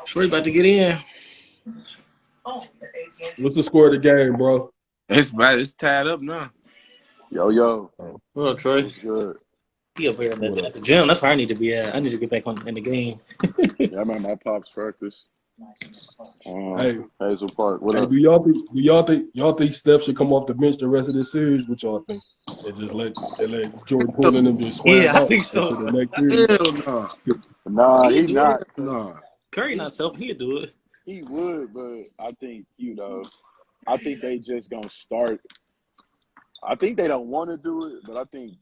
Troy about to get in. What's the score of the game, bro? It's tied up now. Yo. What up, Troy? What's good? He up here at What up? the gym. That's where I need to be at. I need to get back in the game. Yeah, I'm at my pop's practice. Hey, Hazel Park. What hey, up? do y'all think Steph should come off the bench the rest of this series? What y'all think? And just let Jordan Poole and them just swag Yeah, I out think so. into the next series. Hell no. Nah, He he do not. it. No. Curry not self. He'd do it. He would, but I think, I think they just gonna start. I think they don't want to do it, but I think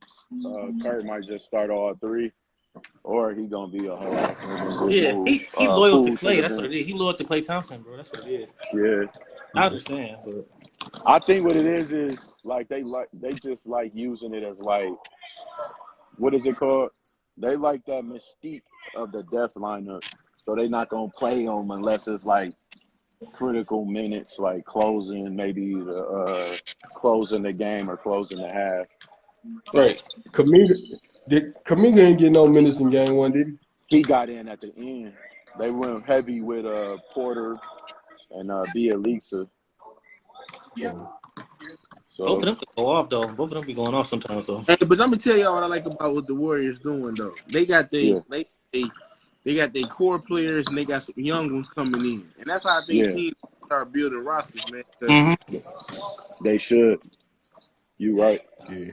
Curry might just start all three, or he gonna be a hoe. Yeah, he loyal to Poole Clay. the That's what it bench. is. He loyal to Clay Thompson, bro. That's what it is. Yeah, I understand, but I think what it is like they just like using it as like, what is it called? They like that mystique of the death lineup, so they not gonna play them unless it's like critical minutes, like closing closing the game or closing the half. right. Kaminga ain't get no minutes in game one, did he? He got in at the end. They went heavy with Porter and Bielitsa. Both of So them could go off though. Both of them be going off sometimes though. Hey, but let me tell y'all what I like about what the Warriors doing though. They got yeah, they got their core players and they got some young ones coming in, and that's how I think yeah, teams start building rosters, man. 'Cause Mm-hmm. they should. You right. Yeah.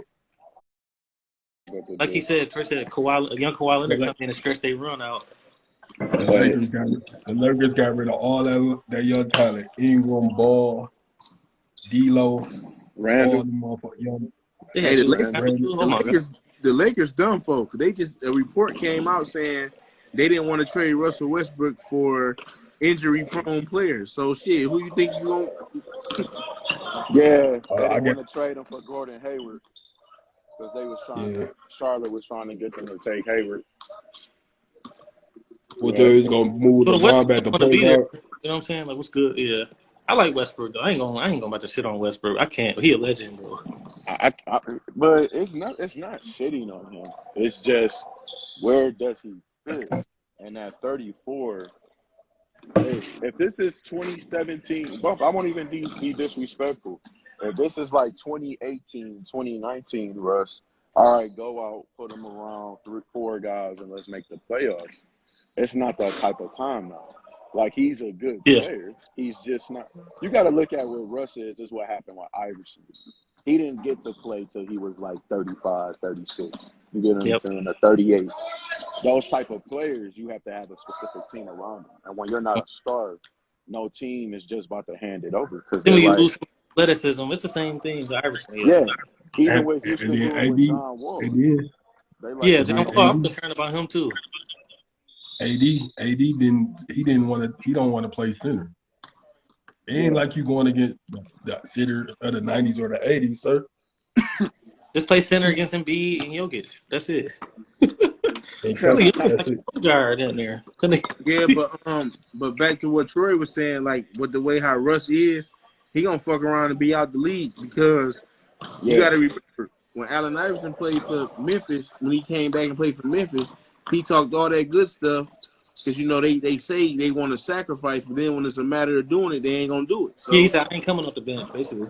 Like he said, Troy said, a young Kawhi Leonard come in and stretch their run out. The Lakers got rid of all that young talent. Ingram, Ball, D'Lo, all Randall. the motherfuckers young. They Hey, had the Julius Randle too. Oh my god. Lakers done folk. They just a report came out saying they didn't want to trade Russell Westbrook for injury prone players. So shit, who you think you gonna? Yeah, they I didn't get want to trade him for Gordon Hayward because they was trying yeah. to. Charlotte was trying to get them to take Hayward. What Yeah, is gonna move But LeBron Westbrook back to don't want to point be there. guard? You know what I'm saying? Like, what's good? Yeah. I like Westbrook though. I ain't gonna about to shit on Westbrook. I can't. He a legend, bro. but it's not shitting on him. It's just, where does he fit? And at 34, if this is 2017, I won't even be disrespectful. If this is like 2018, 2019, Russ, all right, go out, put him around 4 guys, and let's make the playoffs. It's not that type of time now. Like, he's a good Yeah. player. He's just not. You got to look at where Russ is what happened with Iverson. He didn't get to play till he was like 35, 36. You get what I'm Yep. saying? Or 38. Those type of players, you have to have a specific team around them. And when you're not a star, no team is just about to hand it over because Then they're when you like, lose some athleticism, it's the same thing as Iverson. yeah. Even And what and Houston then doing with John Wall, they like Yeah, and John then Wall. I'm concerned about him too. AD didn't want to. He don't want to play center. It ain't like you going against the center of the 90s or the 80s, sir. Just play center against Embiid and Jokic. That's it. And Really, it was that's like it. a guard in there. Yeah, but back to what Troy was saying, like with the way how Russ is, he gonna fuck around and be out the league because you got to remember when Allen Iverson played for Memphis, when he came back and played for Memphis, he talked all that good stuff because they say they want to sacrifice, but then when it's a matter of doing it, they ain't gonna do it. So Yeah, he said I ain't coming off the bench, basically.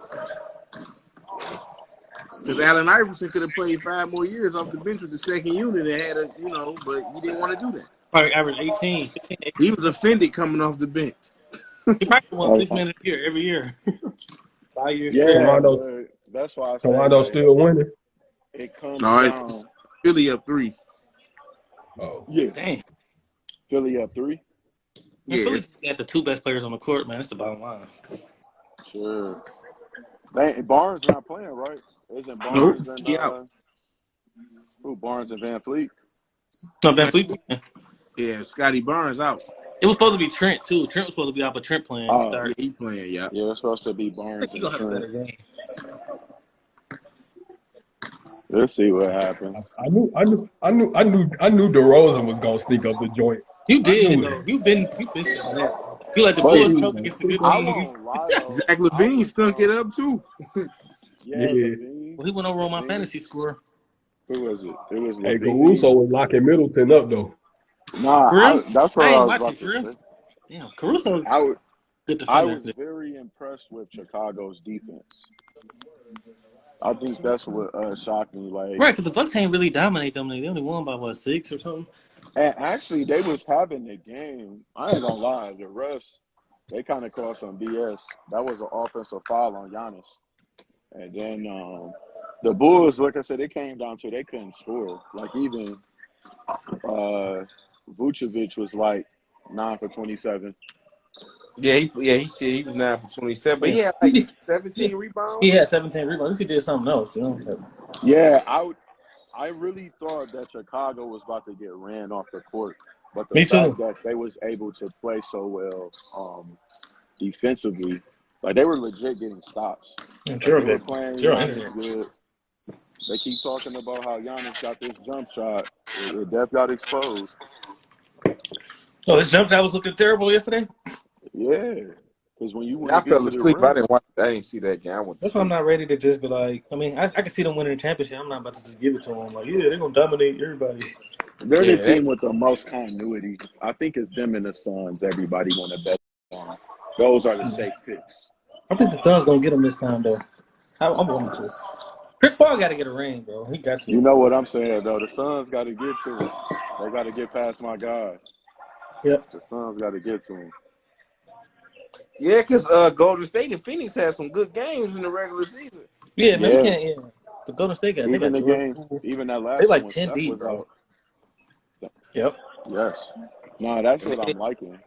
because Allen Iverson could have played 5 more years off the bench with the second unit and had but he didn't want to do that. Probably average 18, 15, 18. He was offended coming off the bench. He probably won 6 minutes a year every year. 5 years. yeah, Toronto, but that's why I say, Toronto like, still winning. it comes All right, down. Philly up 3. Oh, Yeah, Dang. Philly up 3. Man, Yeah, Philly got the 2 best players on the court, man. That's the bottom line. Sure. Barnes not playing, right? Isn't nope, Barnes and he out. Barnes and Van Fleet? No, Van Fleet. Yeah, Scotty Barnes out. It was supposed to be Trent too. Trent was supposed to be out, but Trent playing Oh, start. Yeah, he playing. Yeah. yeah, it's supposed to be I Barnes think he and gonna have a Trent. better game. Let's see what happens. I knew DeRozan was gonna sneak up the joint. You I did knew though. it. You've been saying that. You like the But Bulls choke against the good I teams. won't lie though. Zach Levine stunk it up too. Yeah, Yeah. Levine. Well, he went over on my Levine. fantasy score. Who was it? It was Hey, Levine. Caruso was locking Middleton up though. Nah, For real? that's what I I ain't was watching about for to real. say. Damn, Caruso, I was good I defender. was very impressed with Chicago's defense. I think that's what shocked me. Like, Right, because the Bucks ain't really dominate them. They only won by, what, 6 or something? and actually, they was having the game. I ain't gonna lie, the refs they kind of called some BS. That was an offensive foul on Giannis, and then the Bulls, like I said, it came down to they couldn't score. Like even Vucevic was like 9 for 27. He said he was 9 for 27, but Yeah. he had like Yeah. 17 He rebounds. had 17 rebounds. At least he did something else, you know? Yeah, I really thought that Chicago was about to get ran off the court, but the Me fact too. that they was able to play so well defensively, like they were legit getting stops. And Like they Gerald were playing ended Giannis good. They keep talking about how Giannis got this jump shot. It def got exposed. Oh, his jump shot was looking terrible yesterday? Yeah, because when you want I to get fell to the asleep. I rim, didn't watch. I didn't see that game. I went to That's why I'm sleep. not ready to just be like, I mean, I can see them winning the championship. I'm not about to just give it to them. Like, yeah, they're going to dominate everybody. they're the Yeah, team with the most continuity. I think it's them and the Suns. Everybody want to bet on. Those are the safe picks. I think the Suns going to get them this time, though. I'm going to. Chris Paul got to get a ring, bro. He got You to. know what I'm saying, though. The Suns got to get to it. They got to get past my guys. Yep. The Suns got to get to him. yeah, because Golden State and Phoenix had some good games in the regular season. Yeah, man, we Yeah, can't. Yeah. The Golden State they even got the Jordan game, Poole. even that They last one like when 10 Steph deep, was bro. out. Yep. Yes. No, that's And what they, I'm liking.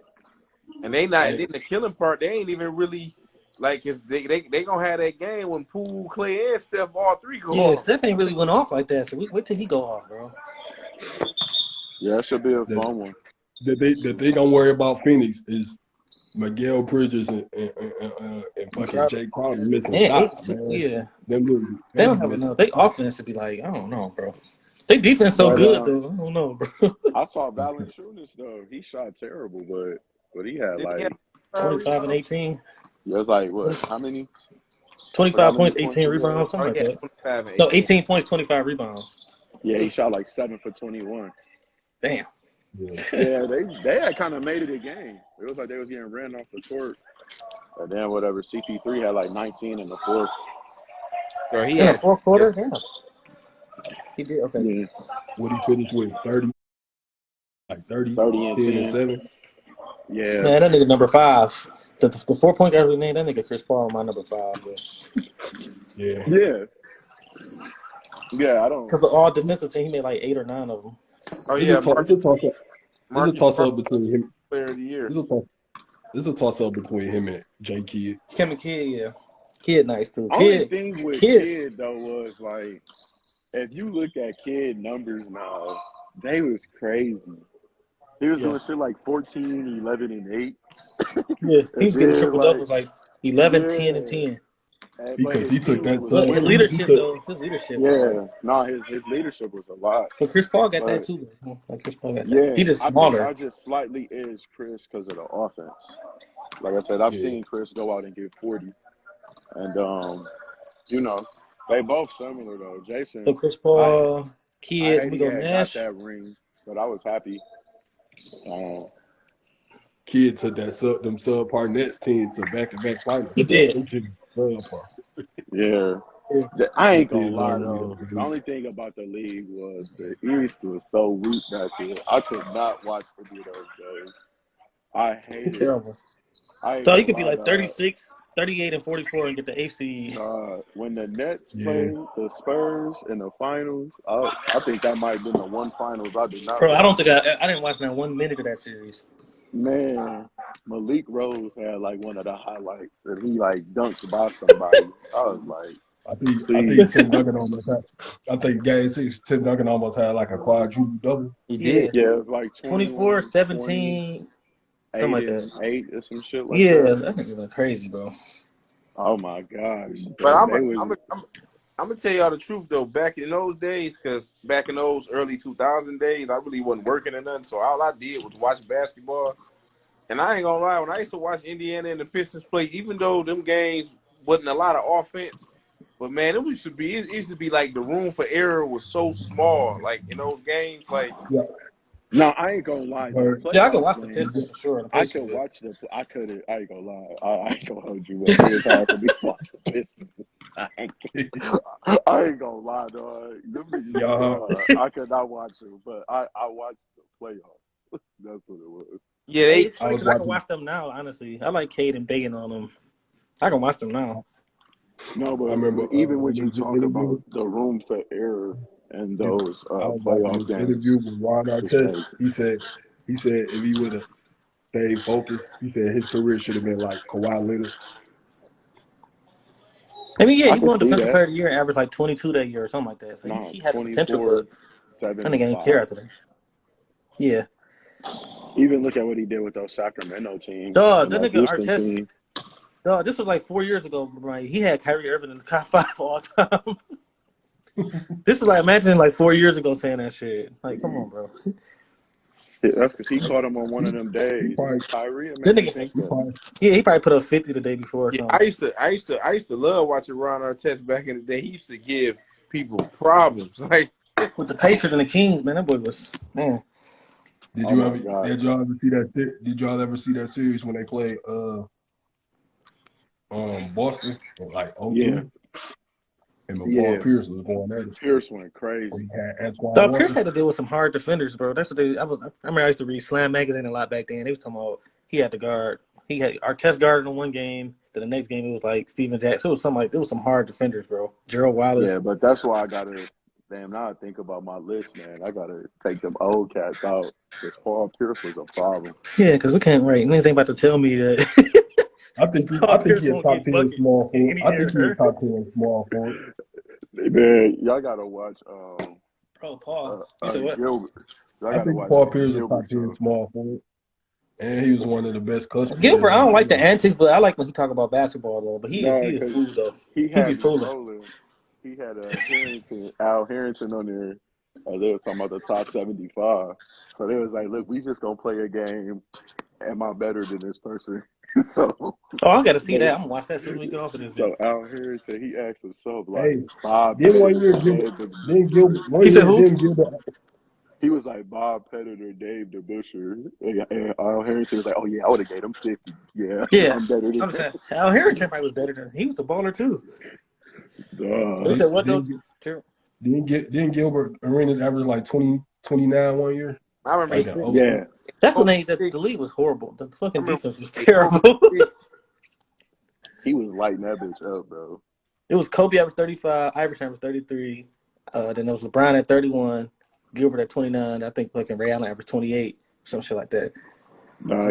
and they not. And Hey, then the killing part, they ain't even really like. Cause they gonna have that game when Poole, Clay, and Steph all three go Yeah, off. Steph ain't really went off like that, so wait till he go off, bro. Yeah, it should be a the fun one. the thing I'm worried about Phoenix is Miguel Bridges and fucking Crowder. Jay Crowder missing Yeah, shots, man. yeah. They They be don't have missing. enough. They offense to be like, I don't know, bro. They defense so But good though. I don't know, bro. I saw Valanciunas though. He shot terrible, but he had Did he have like 25 and rebounds? 18. it was like what? How many? I forgot how 25 many points, points 18 he had. rebounds, something Oh, like he had that. 25 and No, 18. 18 points, 25 rebounds. Yeah, he Damn. shot like 7 for 21. Damn. Yeah. Yeah, they had kind of made it a game. It was like they was getting ran off the court, and then whatever. CP3 had like 19 in the fourth. Bro, he In the had fourth quarter? Damn. He did, okay. Yeah, What he finished with 30, like 30, 30 and 10 and 10. 7. Yeah, Man, that nigga number 5. The 4-point guys we named, that nigga Chris Paul, my number 5. Yeah. yeah, yeah. I don't. Because the all defensive team, he made like 8 or 9 of them. Oh It's yeah, a toss up. It's a Marcus toss Smart up between him. Player of the Year. It's a toss up between him and J Kidd. Kevin Kidd, yeah. Kid nice too. Only thing with Kids. Kid though was like, if you look at Kid numbers now, they was crazy. He was doing shit like 14, 11, and 8. Yeah, he And was getting then triple like, doubles like 11, 10, and yeah. 10. But Because his he took defense that was But his sub. He leadership took though, his leadership was like. yeah. No, his leadership was a lot. But Chris Paul got that But too. Though. Like Chris Paul got that. yeah, He just I think smaller. I just slightly edged Chris because of the offense. Like I said, I've yeah. seen Chris go out and get 40. And you know, they both similar though. So Jason, Chris I Paul, I Kid, hate we he go had got Nash. that ring, but I was happy. Um, Kid took them subpar Nets team to back-to-back finals. He did. Them teams subpar. yeah. Yeah. I Them ain't gonna teams lie already though. over the The league. only thing about the league was the East was so weak back there. I could not watch any of those games. I He's hated it. terrible. I ain't So he gonna could be lie, like dog. 36, 38, and 44 and get the AC. When the Nets Yeah. played the Spurs in the finals, I think that might have been the one finals I did not Bro, I watch. don't think I didn't watch not 1 minute of that series. Man, Malik Rose had like one of the highlights, and he like dunked by somebody. I was like, I please. think Tim Duncan almost had. I think Game 6, Tim Duncan almost had like a quadruple double. He Yeah. did. Yeah, it was like 24, 21, 20, 17, something 8 like and that. 8 or some shit like Yeah, that. that nigga went crazy, bro. Oh my gosh. But They was I'm gonna tell y'all the truth though. Back in those days, because back in those early 2000 days, I really wasn't working or nothing. So all I did was watch basketball. And I ain't gonna lie, when I used to watch Indiana and the Pistons play, even though them games wasn't a lot of offense, but man, it used to be like the room for error was so small. Like in those games, like Yeah. No, I ain't gonna lie. The But Yeah, I could playoff watch the games, Pistons for sure. The I Pacers, could but watch the. I couldn't. I ain't gonna lie. I ain't gonna hold you up. It was hard for me to watch the Pistons. I ain't, I ain't gonna lie, dog. Them niggas was y'all, hard. I could not watch them, but I watched the playoffs. That's what it was. Yeah, hey, they it's I funny was because I can watching. watch them now. Honestly, I like Cade and Bacon on them. I can watch them now. No, I remember but even in what you this talk interview. about the room for error and Yeah, those I was watching playoff this interview games, with Ron it's Artest. crazy. He said if he would have stayed focused, he said his career should have been like Kawhi Leonard's. I mean, yeah, I he can won see Defensive that. Player of the Year, and averaged like 22 that year or something like that. So Nah, he had the potential, but 24, I think ain't care 75. after that. Yeah, Even look at what he did with those Sacramento team dog, and that that nigga Houston Artest. team. Dog, this was like 4 years ago, right? He had Kyrie Irving in the top 5 all time. This is like imagine like 4 years ago saying that shit. Like, come on, bro. That's because he caught him on one of them He days. probably, Kyrie will That make you nigga, think he that. probably, yeah, he probably put up 50 the day before or yeah, something. I used to love watching Ron Artest back in the day. He used to give people problems. Like With the Pacers and the Kings, man, that boy was man. Oh my God. did y'all ever see that? Did y'all ever see that series when they played Boston like Yeah, 0-2 and Paul yeah. Pierce was going at it. Pierce went He crazy. had Antoine Dog, Pierce Walker. had to deal with some hard defenders, bro. That's what they. I remember I used to read Slam magazine a lot back then. They was talking about he had to guard. He had Artest guarded in one game. Then the next game it was like Steven Jackson. It was some like it was some hard defenders, bro. Gerald Yeah, Wallace. but that's why I gotta. Damn, now I think about my list, man. I gotta take them old cats out because Paul Pierce was a problem. Yeah, because we can't write. Niggas ain't about to tell me that Paul I think Pierce he a won't top get 10 buckets small in forward. any I think he a era. top 10 small forward. Man, y'all gotta watch Oh, Paul. You said what? Gilbert. Y'all I gotta think watch Paul that Pierce is a top Gilbert 10 show. small forward. And he was one of the best clutch players Gilbert, I in the don't like the game. antics, but I like when he talk about basketball though. But No, he a because fool though. he He be had me fooling. rolling. He had Al Harrington on there. They were talking about the top 75. So they was like, look, we just gonna play a game. Am I better than this person? so Oh, I got to see they, that. I'm gonna watch that as soon as we get off of this. so Al Harrington, he asked himself like Hey, Bob then one Pettit year or Gilbert, Dave the then Gilbert, He one said year who? then Gilbert. he was like Bob Pettit or Dave the Busher. And Al Harrington was like, oh yeah, I would have gave him 50. Yeah, Yeah, I'm better than I'm him. saying Al Harrington probably was better than he was a baller too. They Duh. said what though? Then, Gerald? then Gilbert Arenas averaged like 20, 29 one year. I remember They Like in an said 0-2. Yeah, that's when '06. the league was horrible. The I fucking remember defense was in terrible. '06. he was lighting that bitch up, bro. It was Kobe averaged 35, Iverson averaged 33. Then there was LeBron at 31, Gilbert at 29. I think fucking Ray Allen averaged 28, some shit like that.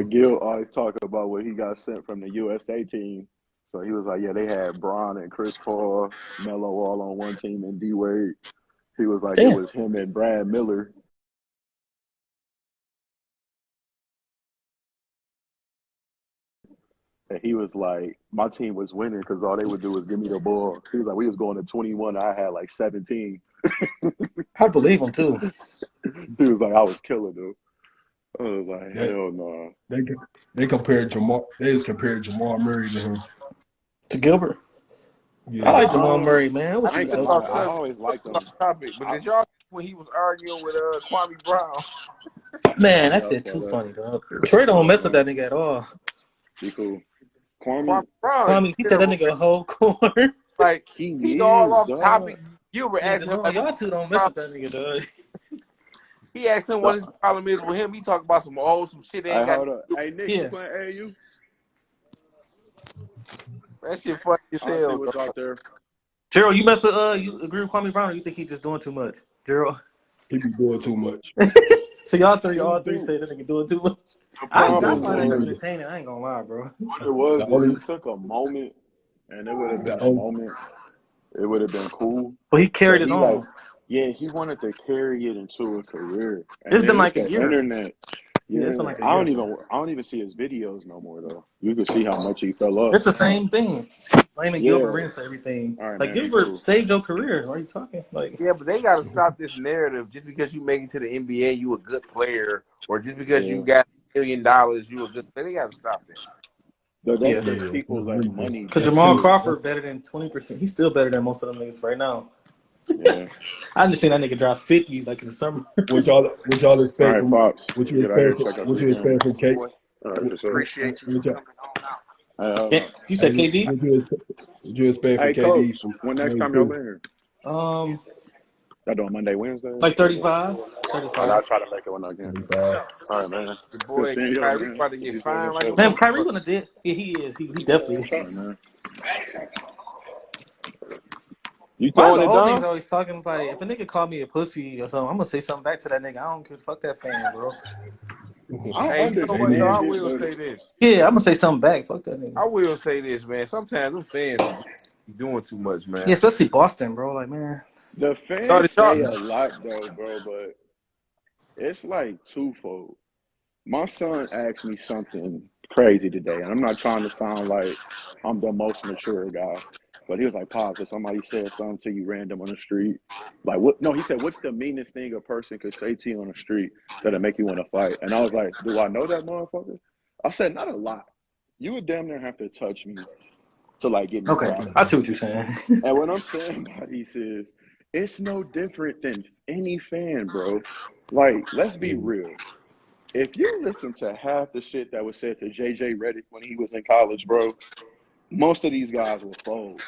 Gil always talk about when he got sent from the USA team. So he was like, yeah, they had Bron and Chris Paul, Melo all on one team, and D Wade. He was like, it Damn. was him and Brad Miller. And he was like, my team was winning because all they would do was give me the ball. He was like, we was going to 21. I had like 17. I believe him too. He was like, I was killing them. I was like, That hell no. they they compared Jamal. They just compared Jamal Murray to him. To Gilbert. I Yeah, like Jamal Murray, man. I wish I he ain't was gonna It's lie. off healthy, I bro. subject, always liked off him. topic. But did y'all when he was arguing with Kwame Brown? Man, that Yeah, I shit saw too that. funny, dog. Trey don't mess with Uh-uh. that nigga at all. Be cool. Kwame Kwame, Brown is Kwame, he said that terrible, nigga man. a whole corner. Like he he all is, off dog. topic. Gilbert Yeah, asked him Delon, like, y'all two don't mess with that nigga, dog. he asked him what his problem is with him. He talked about some shit they I ain't got. hold up. Hey, Nick, you Yeah. playing AAU? That shit funny as I'll see hell, what's dog. out there. Gerald, you agree with Kwame Brown or you think he just doing too much? Gerald. he be doing too much. So y'all He three do. say that nigga doing too much. The He I doing problem find that too shit was much. entertaining. I ain't gonna lie, bro. what it was The is only it took a moment, and it would have the been a only moment. It would have been cool. But he carried But it he like, on. yeah, he wanted to carry it into a career, and It's been then with like a the year. internet, Yeah, it's been yeah, like a year. I don't even see his videos no more though. You can see how much he fell off. It's the same thing. Blaming Gilbert Yeah. Arenas for everything. All right, Like man. Gilbert Cool. saved your career. Why are you talking? Like, Yeah, but they got to stop this narrative. Just because you make it to the NBA, you a good player, or just because Yeah. you got $1 million, you a good player. They got to stop that. But that's yeah. because yeah, people let money Because that's get Jamal too to it. that's Crawford better than 20%. He's still better than most of them niggas right now. Yeah. I just seen that nigga drop 50 like in the summer. What y'all All expect right, from Pops. what you Get out here, expect from check out what this you game. expect from K? All right, What, for sure. what y'all, Yeah, you said KD? what you expect from Hey, KD Coach, from when next game time y'all two? in here? Um, Y'all doing Monday, Wednesday? like Or what? 35, And 35. I'll try to make it when I can. 35. All right, man. Your Good boy seeing y'all, Kyrie man. about to get Peace, love, and fined like a shit. Man, Kyrie motherfucker. gonna did. Yeah, he is. He definitely All right, is. man. You Why the throwing it old niggas down? always talking like if a nigga call me a pussy or something, I'm gonna say something back to that nigga. I don't care. Fuck that fan, bro. I Hey, you know what though? Amen. I understand it, will but say this. Yeah, I'm gonna say something back. Fuck that nigga. I will say this, man. Sometimes them fans be doing too much, Yeah, man. especially Boston, bro. Like, man. the No, fans did y'all, say a lot, though, bro, but it's like twofold. My son asked me something crazy today, and I'm not trying to sound like I'm the most mature guy, but he was like, "Pops, if somebody said something to you random on the street, like what?" No, he said, "What's the meanest thing a person could say to you on the street that'll make you want to fight?" And I was like, "Do I know that motherfucker?" I said, "Not a lot. You would damn near have to touch me to like get me Okay, fired." I see what you're saying. And what I'm saying by this is, it's no different than any fan, bro. Like, let's be real. If you listen to half the shit that was said to JJ Redick when he was in college, bro, most of these guys will fold.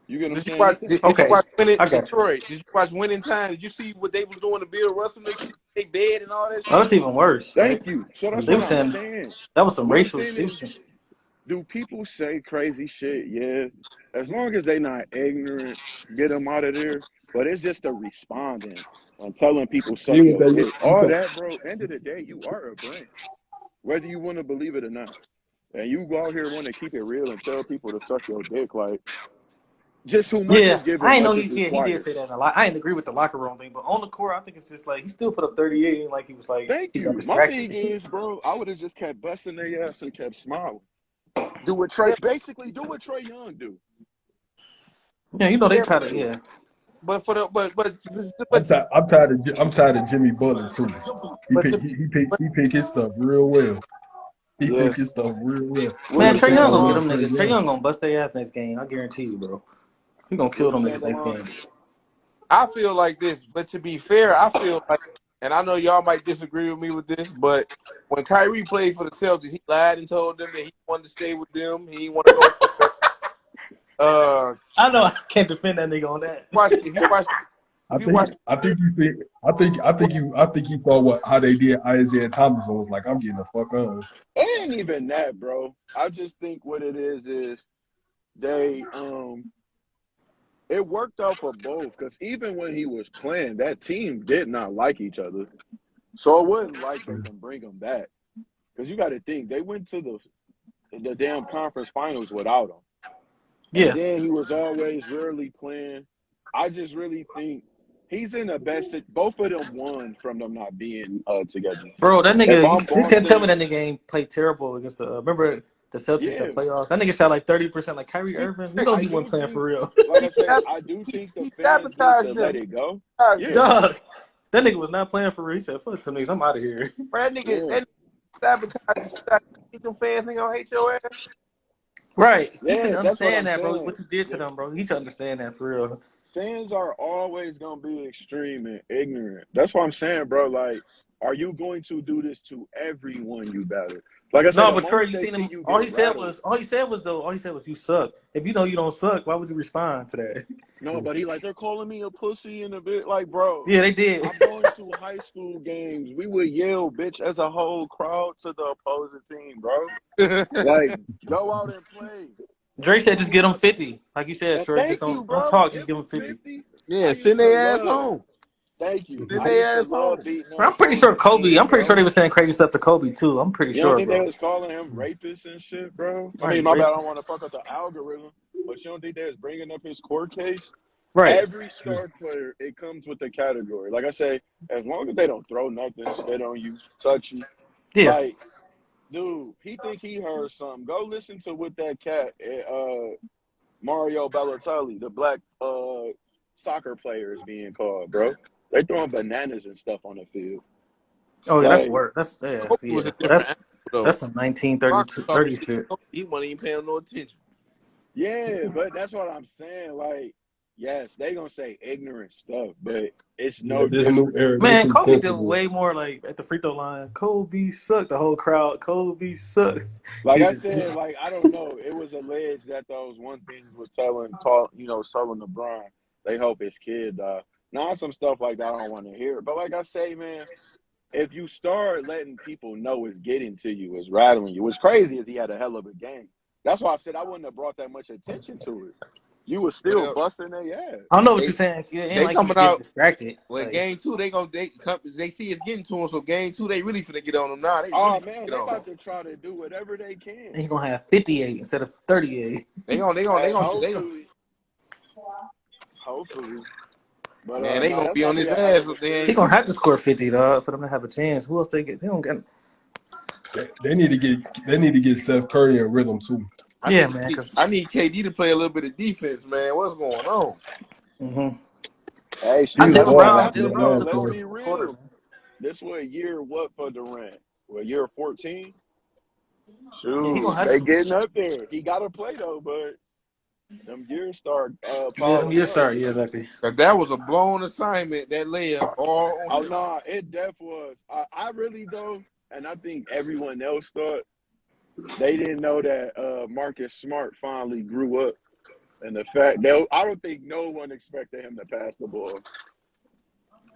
You get what I'm did you saying? He watch? said, Did you Okay, watch Winning I got you. Detroit? Did you watch Winning Time? Did you see what they was doing to Bill Russell and shit? They bed and all that Oh, shit. that's even worse, right? thank you. So that's They what were I'm saying saying. that was some What I'm racial. saying They is, was saying, do people say crazy shit? Yeah. As long as they not ignorant, get them out of there. But it's just a responding and telling people suck Yeah, your they dick. All that, bro, end of the day, you are a brand. Whether you want to believe it or not. And you go out here want to keep it real and tell people to suck your dick, like just who much yeah, is given, I ain't know much he. is Yeah, he did required. say that a lot. I didn't agree with the locker room thing, but on the court, I think it's just like he still put up 38, and like he was like Thank he got you. My distracted. thing is, bro, I would have just kept busting their ass and kept smiling. Do what Trey basically do what Trey Young do. Yeah, you know they Yeah, try to. Yeah, but for the I'm tired. I'm tired of Jimmy Butler too. He but pick to, he pick his stuff real well. He Yeah. pick his stuff real well. What You were man, you know, Trey think I Young saying, gonna get love them Delon? Trey niggas. Trey Young. Young gonna bust their ass next game. I guarantee you, bro. He gonna What kill you them saying, niggas next Delon? game. I feel like this. But to be fair, I feel like, and I know y'all might disagree with me with this, but when Kyrie played for the Celtics, he lied and told them that he wanted to stay with them. He didn't want to go nowhere. I know I can't defend that nigga on that. If you watch, if you watch, I think you think I think he thought what how they did Isaiah Thomas and was like, I'm getting the fuck on. It ain't even that, bro. I just think what it is they it worked out for both because even when he was playing, that team did not like each other. So it wasn't like they can bring him back. Because you got to think they went to the damn conference finals without him. And Yeah, then he was always rarely playing. I just really think he's in the best. Both of them won from them not being together. bro, that If nigga. I'm You can't tell me Boston, that nigga ain't played terrible against the. Remember the Celtics yeah, that playoffs? That nigga shot like 30%. Like Kyrie he, Irving, you know I he wasn't do playing for think, real. like I he, say, sab- I do think the he fans need to sabotaged let them. it go. Sabotaged them. Yeah, Dog, that nigga was not playing for real. He said, "Fuck them niggas, I'm out of here." Bro, yeah, that nigga sabotaged the shit out of you. Them fans ain't gonna hate your ass. Right? He should yeah. That's what understand I'm that, bro. saying. What you did to them, bro. He should understand that for real. Fans are always gonna be extreme and ignorant. That's what I'm saying, bro. Like, are you going to do this to everyone you battle? Like I said, No, the but Trey, moment you they seen see him. you All get he said rattled, was, you suck. If you know you don't suck, why would you respond to that? no, but he like they're calling me a pussy in a bit. Like, bro, Yeah, they did. I'm going to high school games. We would yell "bitch" as a whole crowd to the opposing team, bro. Like, go out and play. Dre Don't said, just worry get him about the. 50. Like you said, And Trey, just thank you, don't bro. talk. Just Give give him them 50. 50. I Yeah, used send to their ass love. home. Thank you. Send I used their to ass home. love beating on I'm pretty sure opposing Kobe. teams, I'm pretty sure bro. they were saying crazy stuff to Kobe too. I'm pretty You don't sure, think they bro. was calling him rapist and shit, bro? I mean, Right, my bad. I right, don't want to fuck up the algorithm, but you don't think they was bringing up his court case? right. Every star player, it comes with the category. Like I say, as long as they don't throw nothing, spit on you, touch you, Yeah. like, dude, he think he heard something. Go listen to what that cat, Mario Balotelli, the black soccer player, is being called, bro. They throwing bananas and stuff on the field. Oh yeah, that's Like, work. That's yeah, Kobe was yeah. a different animal That's though. some Rock 1932, talking 30 shit. shit. He wasn't even paying no attention. yeah, but that's what I'm saying. Like, Yes, they gonna say ignorant stuff, but it's Yeah, no this new different. era, they Man, too Kobe did sensitive. way more like at the free throw line. Kobe sucked. The whole crowd. Kobe sucks. Like He I just said, like I don't know. It was alleged that those one things was telling LeBron they hope his kid die. Now some stuff like that I don't want to hear. But like I say, man, if you start letting people know it's getting to you, it's rattling you. What's crazy is he had a hell of a game. That's why I said I wouldn't have brought that much attention to it. You was still Well, busting their ass. I don't know what they you're saying. It ain't they like he coming was getting out. distracted. Well, Like game 2, they see it's getting to them. So game 2, they really finna get on them now. They really Oh finna man, get they on them. about to try to do whatever they can. he's gonna have 58 instead of 38. Hey, They gonna. hopefully. But Man, they no, gonna that's be gonna on be his a hell ass of a if they He ain't. gonna series. have to score 50 dog for them to have a chance. Who else they get? They don't get. They need to get Seth Curry in rhythm too. Yeah, man. Cause I need KD to play a little bit of defense, man. What's going on? Hey, He I was shoot, Jalen let's be Brown. horrible Jalen the real Brown though. last took Let's over quarter. be quarter. real. This was a year what for Durant? What year 14? Yeah, he Shoot, gonna have they to. getting up there. He got to play though, but them years start Yeah, them piling years up. start. Yeah, exactly. Cause that was a blown assignment. That layup all on Oh him. no, it def was. I really though, and I think everyone else thought they didn't know that Marcus Smart finally grew up, and the fact that I don't think no one expected him to pass the ball.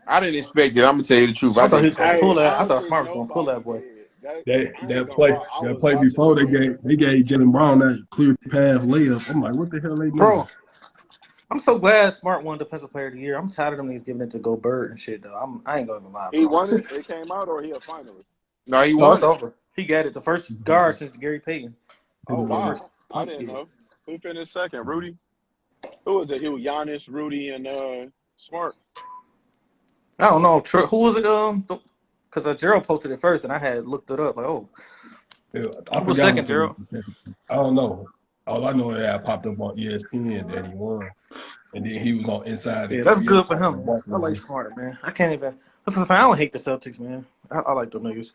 I didn't expect it. I'm gonna tell you the truth. I I thought he didn't was gonna expect it. pull I that. I don't thought think Smart was gonna pull nobody that boy. did. That I ain't That gonna lie. I that was play watching before the game. they gave Jalen Brown that clear path layup. I'm like, what the hell they doing? Bro, I'm so glad Smart won Defensive Player of the Year. I'm tired of them niggas giving it to Gobert and shit though. I ain't gonna even lie, He bro. won it. It came out, or he a finalist. No, he No, it's won it. over. He got it. The first guard since Gary Payton. Oh The first wow, I point. didn't Yeah. know. Who finished second? Rudy. Who was it? He was Giannis, Rudy, and Smart. I don't know. Who was it? Because Gerald posted it first, and I had looked it up. Like, oh, Yeah, I who was forgot second, who Gerald? finished. I don't know. All I know is that I popped up on ESPN that he won, and then he was on Inside the Yeah, that's NBA good for talking him, to man. I like Barkley. Smart, man. I can't even. I don't hate the Celtics, man. I like them niggas.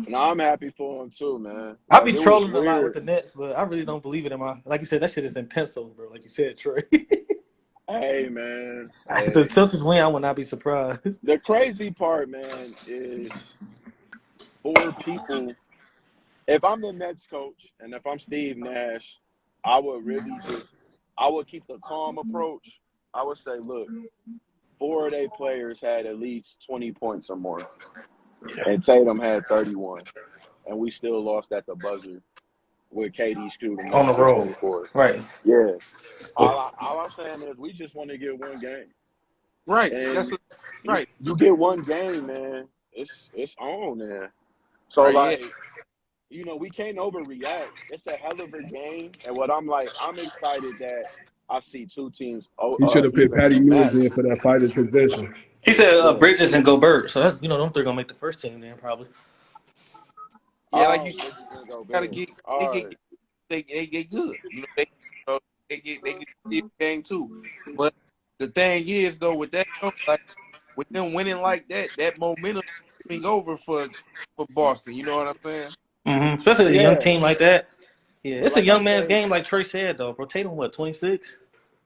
And I'm happy for him too, man. I Like be it was trolling a lot with weird. the Nets, but I really don't believe it in my. Like you said, that shit is in pencil, bro. Like you said, Troy. Hey man. If the Hey. Celtics win, I would not be surprised. The crazy part, man, is for people. If I'm the Nets coach and if I'm Steve Nash, I would really I would keep the calm approach. I would say, look, 4 of their players had at least 20 points or more, and Tatum had 31, and we still lost at the buzzer with KD screwed them On over the for road, 24. right? Yeah. All I'm saying is we just want to get one game. Right. That's And right. you get one game, man, it's on there. So Right. Yeah. like, we can't overreact. It's a hell of a game. And what I'm excited that I see two teams He should have put Patty evenly Mills in matched. for that fighter possession. He said Yeah. Bridges and Gobert, so that's them three gonna make the first team then probably. Yeah. Like you Oh, said, Bridges and gotta Gobert. get All right. they get good. They get the game too. But the thing is though, with that though, like with them winning like that, that momentum swing over for Boston. You know what I'm saying? Especially a young Yeah. team like that. Yeah, But it's a like I young man's say, game, like Trey said though. Bro, Tatum, what 26?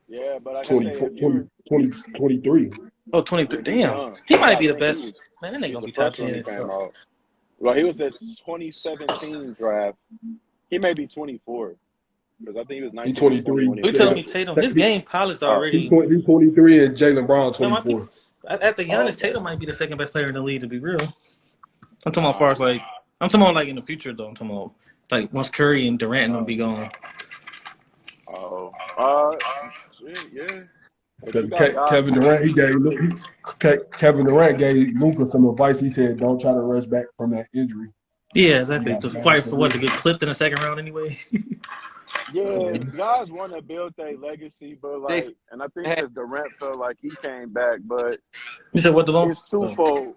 yeah, but like I 20, say, if 20, you're 20, 23. Oh, 23. yeah, he Damn, young. he He might got be the he best. was Man, that ain't he was gonna the be top freshman when 10. he came So. out. Well, he was the 2017 draft. He may be 24 because I think he was He 19 or 20 when 23. he You telling me drafted. Tatum, his game polished He already? 23 and Jalen Brown No, my people 24. after Oh, Giannis, okay. Tatum might be the second best player in the league. To be real, I'm talking about as far as Nah. like I'm talking about like in the future though. I'm talking about like once Curry and Durant and them Uh, be gone. oh. Shit, yeah. But you Because got guys Kevin like Durant, Kevin Durant gave Luka some advice. He said, "Don't try to rush back from that injury." Yeah, He exactly. got To mad fight for for what to Luka. get clipped in the second round anyway. yeah, Yeah. guys want to build their legacy, but They like, and I think had, because Durant felt like he came back, but You said what, Delon? it's Oh. twofold.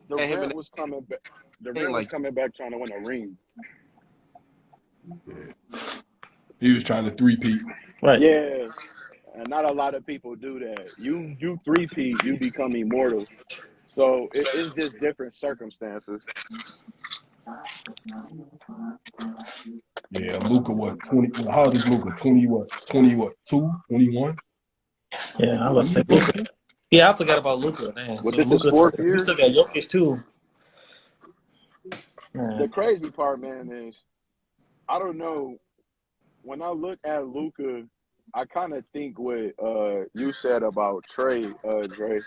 had him in Durant was coming back. the game Durant was like coming back trying to win a ring. He was trying to three-peat. Right. Yeah, and not a lot of people do that. You three-peat, you become immortal. So it's just different circumstances. Yeah, Luka, what, 20? How old is Luka? 20, what? 20, what? 2? 21? Yeah, I was He say still Luka. Yeah, I forgot about Luka. Man, With so this his Luka, fourth we year. still got Jokic too. The Man. crazy part, man, is I don't know. When I look at Luca, I kind of think what you said about Trey, Dre.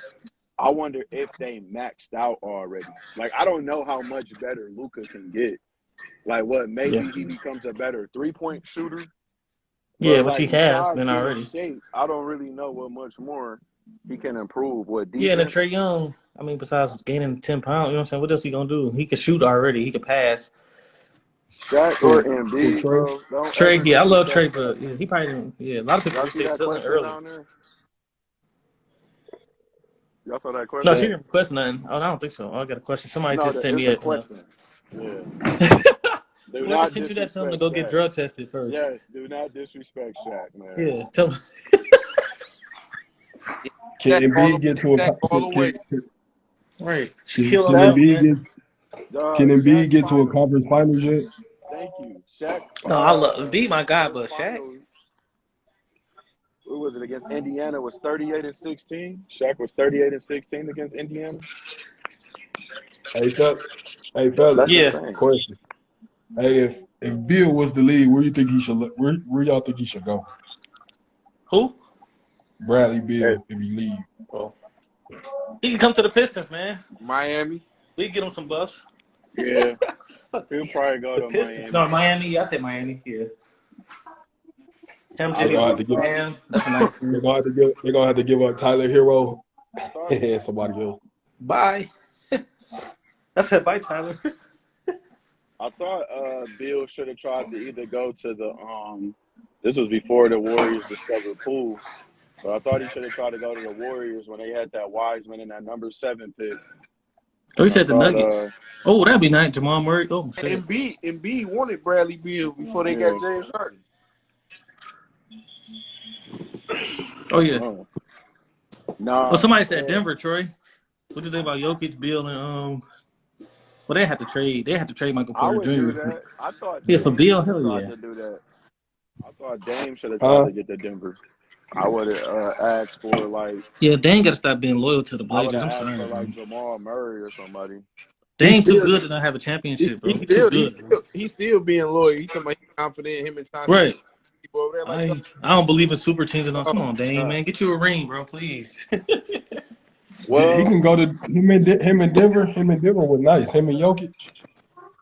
I wonder if they maxed out already. Like I don't know how much better Luca can get. Like what? Yeah, Maybe he becomes a better 3-point shooter. yeah, But which he like has besides been being in already. shape, I don't really know what much more he can improve. What Yeah, and then defense? Trey Young. I mean, besides gaining 10 pounds, you know what I'm saying? What else he gonna do? He can shoot already. He can pass. Shaq or who Embiid, Trey? bro. Don't Trey, ever yeah, I love disrespect Trey, Shaq, but yeah, man. he probably yeah. A lot of people Y'all reached see their that ceiling question early. down there? Y'all saw that No, she question? Shaq. didn't request nothing. Oh, I don't think so. Oh, I got a question. Somebody No, just that sent is me a a. question. Yeah. Do Whoever not sent you that, tell them to disrespect go get Shaq. drug tested first. Yes, do not disrespect Shaq, man. Yeah, tell them. Yeah, Can Shaq all the Embiid get to a Shaq all the way. Right, she can, killed can on Shaq, milk, Embiid man. get can Shaq Embiid get to a finals. conference finals yet? Thank you. Shaq No, I love B, my guy, first but Shaq. finals. Who was it against Indiana? Was 38-16. Shaq was 38-16 against Indiana. Hey, fellas, That's Yeah, insane. question. Hey, if Bill was the lead, where you think he should where y'all think he should go? who? Bradley Hey, Bill if he leave. Oh, he can come to the Pistons, man. Miami. We can get him some buffs. yeah, he'll probably go The to Pistons. Miami. No, Miami. Yeah, I said Miami. Yeah, him, I They're Jimmy gonna have really to give Butler, thought. man. That's a nice they're team. gonna have to give they're gonna have to give up Tyler Hero I thought. and somebody else. Bye. That's it. Bye, Tyler. I thought. Bill should have tried to either go to the. This was before the Warriors discovered Poole, but I thought he should have tried to go to the Warriors when they had that Wiseman and that number 7 pick. Oh, he I said the thought. Nuggets. Oh, that'd be nice. Jamal Murray. Oh, shit. Embiid wanted Bradley Beal before they Yeah. got James Harden. Oh, yeah. Oh, Nah. somebody said Denver, Troy. What you think about Jokic, Bill, and well, they had to trade. They had to trade Michael I Porter would do Jr. that. I thought Yeah, for Dame Bill, should have hell tried yeah. to do that. I thought Dame should have tried Huh? to get to Denver. I would have asked for like. Yeah, Dame got to stop being loyal to the I would Blazers. have I'm asked sorry, for bro. like Jamal Murray or somebody. He's Dame too still good to not have a championship, bro. he's He too still good, bro. he's still being loyal. He talking about he's confident him and Chauncey Right. Billups people over there like I don't believe in super teams and all. Come oh on, Dame, god. man, get you a ring, bro, please. He Well, can go to him and Denver. Him and Denver were nice. Him and Jokic.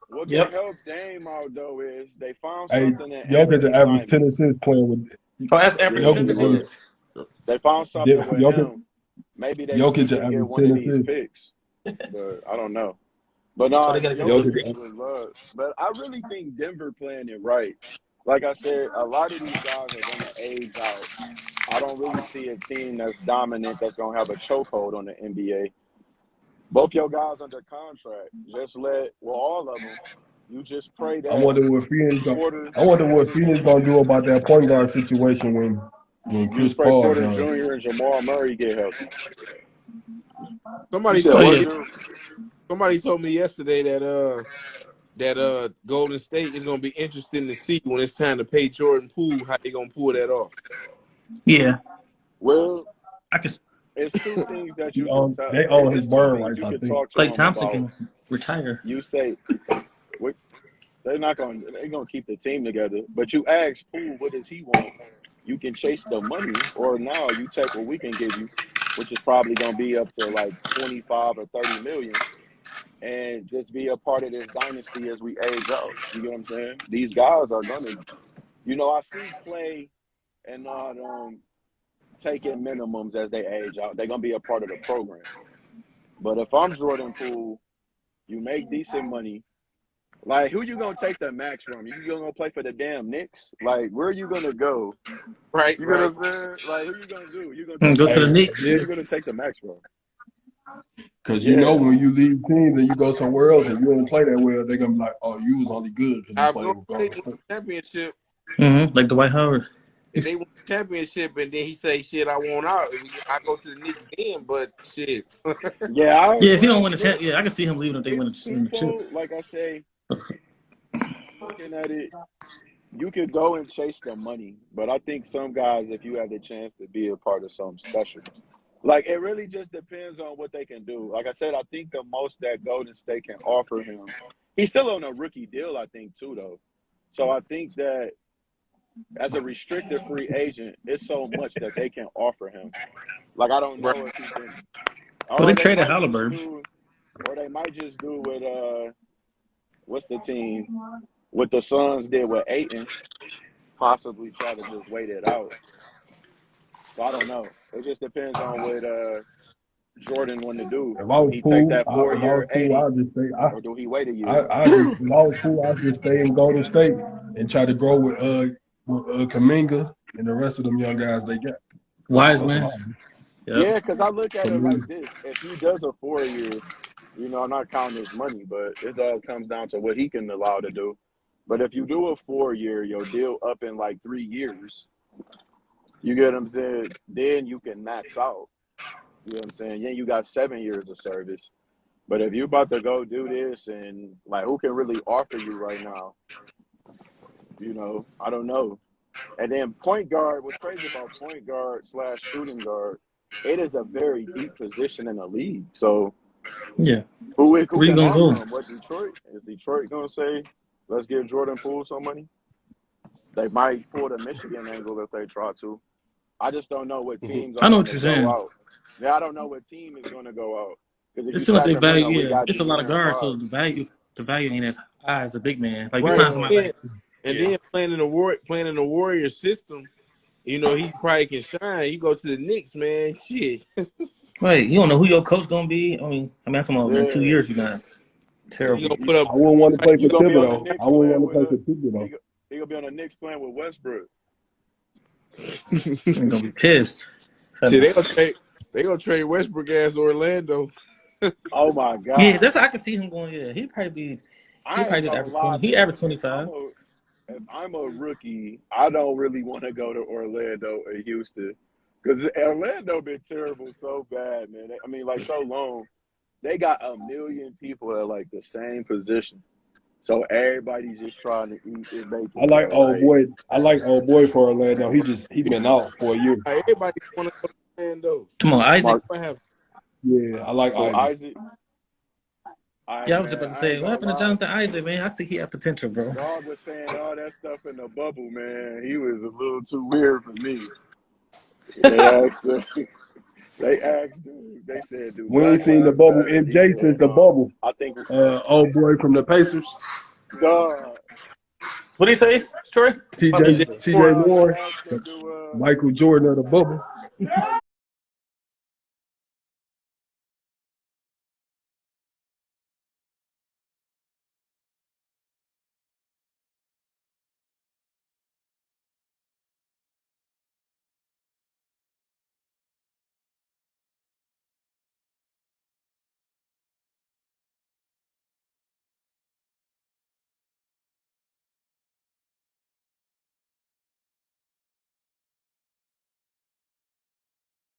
what can Yep. help Dame out though is they found Hey, something in Jokic Anthony averaged 10 Simons. assists playing with Oh, that's Anthony Yeah, Jokic. Simmons. Averaged, they found something with Jokic, him. Maybe they Jokic sneak and get averaged one 10 of these assists. picks, but I don't know. But Oh, nah, they gotta get Jokic, Jokic Jokic. was love. But I really think Denver playing it right. Like I said, a lot of these guys are gonna age out. I don't really see a team that's dominant that's gonna have a chokehold on the NBA. Both your guys under contract. Just all of them. You just pray I that wonder what Phoenix. Porter. I wonder what Phoenix gonna do about that point guard situation when You Chris just pray Paul Porter gone. Jr. and Jamal Murray get healthy. You Somebody said Oh told what, yeah. me Drew? somebody told me yesterday that Golden State is gonna be interesting to see when it's time to pay Jordan Poole how they gonna pull that off. Yeah. Well, I can. it's two things that you can tell. They own his It's two bird things rights, you I can think. talk to Clay him Thompson about. can retire. You say what they're not going. They're going to keep the team together. But you ask Poole, what does he want? You can chase the money, or now you take what we can give you, which is probably going to be up to like 25 or 30 million, and just be a part of this dynasty as we age out. You get what I'm saying? These guys are going to, I see Clay and not taking minimums as they age out. They're going to be a part of the program. But if I'm Jordan Poole, you make decent money. Like, who you gonna take the max from? You gonna play for the damn Knicks? Like, where are you gonna go? Right, You right. gonna like who you gonna do? You gonna take Go the to the Hey, max? Knicks. Where yeah, you gonna take the max from? because Yeah, when you leave teams and you go somewhere else and you don't play that well, they're gonna be like, "Oh, you was only good because you I've played Golden with State Golden won State." the championship Like Dwight Howard. and they won the championship and then he say shit I want out. I go to the Knicks then, but shit. yeah. Yeah, if he don't Well, win the champ, look, yeah, I can see him leaving if they it's win the chip. twofold. Like I say, I'm looking at it. you could go and chase the money, but I think some guys, if you have the chance to be a part of something special, like it really just depends on what they can do. Like I said, I think the most that Golden State can offer him, he's still on a rookie deal, I think too, though. So I think that as a restricted free agent, it's so much that they can offer him. Like I don't Right. know if he can, Well, they or they traded might just Halliburton. do, or they might just do what what's the team? What the Suns did with Aiton, possibly try to just wait it out. So I don't know. It just depends on what Jordan want to do. If I Do was he take cool, that 4 year I'd 80, just stay. or do he wait a year? If I was cool, I'd just stay in Golden State and try to grow with Kaminga and the rest of them young guys they got. That's what Wiseman. I do. Yep. Yeah, because I look at it Kaminga. like this: if he does a 4 year, I'm not counting his money, but it all comes down to what he can allow to do. But if you do a 4 year, your deal up in like 3 years, you get what I'm saying? Then you can max out. You know what I'm saying? Yeah, you got 7 years of service. But if you about to go do this and like who can really offer you right now? I don't know. And then point guard, what's crazy about point guard / shooting guard, it is a very deep position in the league. So Yeah. who Where you can gonna offer go? him? What Detroit? Is Detroit gonna say, let's give Jordan Poole some money? They might pull the Michigan angle if they try to. I just don't know what teams I are know going what to you're go saying. out. Yeah, I don't know what team is going to go out. Because if It you seems like they Sacramento, value. we Yeah, got it's a lot of De'Aaron guards, so Fox. the value ain't as high as a big man. Like you Right. find Yeah, somebody like And yeah. then playing in the Warrior system, he probably can shine. You go to the Knicks, man. Shit. Right, you don't know who your coach gonna be. I'm talking about in 2 years yeah. you're not You terrible. gonna put up I wouldn't want to like play for You going to be on the Thibodeau. I Knicks wouldn't playing want to with play for Thibodeau. he going to be on the Knicks playing with Westbrook. You're gonna be pissed. shit, they gonna trade Westbrook as Orlando. Oh, my Yeah, God. that's I can see him going. Yeah, he I probably ain't just going to average lie, 20. He man. averaged 25. If I'm a rookie, I don't really want to go to Orlando or Houston. Because Orlando been terrible so bad, man. I mean, like, so long. They got a million people at, like, the same position. So everybody just trying to eat and make I it, like bro. old Like, boy. I like old boy for Orlando. He been out for a year. Everybody want to go to Orlando. Come on, Isaac. Mark, What happened? Yeah, I like oh, Isaac. Isaac. All right, Yeah, I was just man. about to I say, ain't what gonna happened to lie. Jonathan Isaac, man? I think he had potential, bro. Dog was saying all that stuff in the bubble, man. He was a little too weird for me. They asked him. They asked him. They said, "Do We ain't Black seen the Lives bubble matter?" He MJ since said, the bubble. I think, Old boy from the Pacers, dog, What do you say, Troy? TJ TJ TJ Warren. dog. They Warren, asked him, "Do Michael Jordan of the bubble.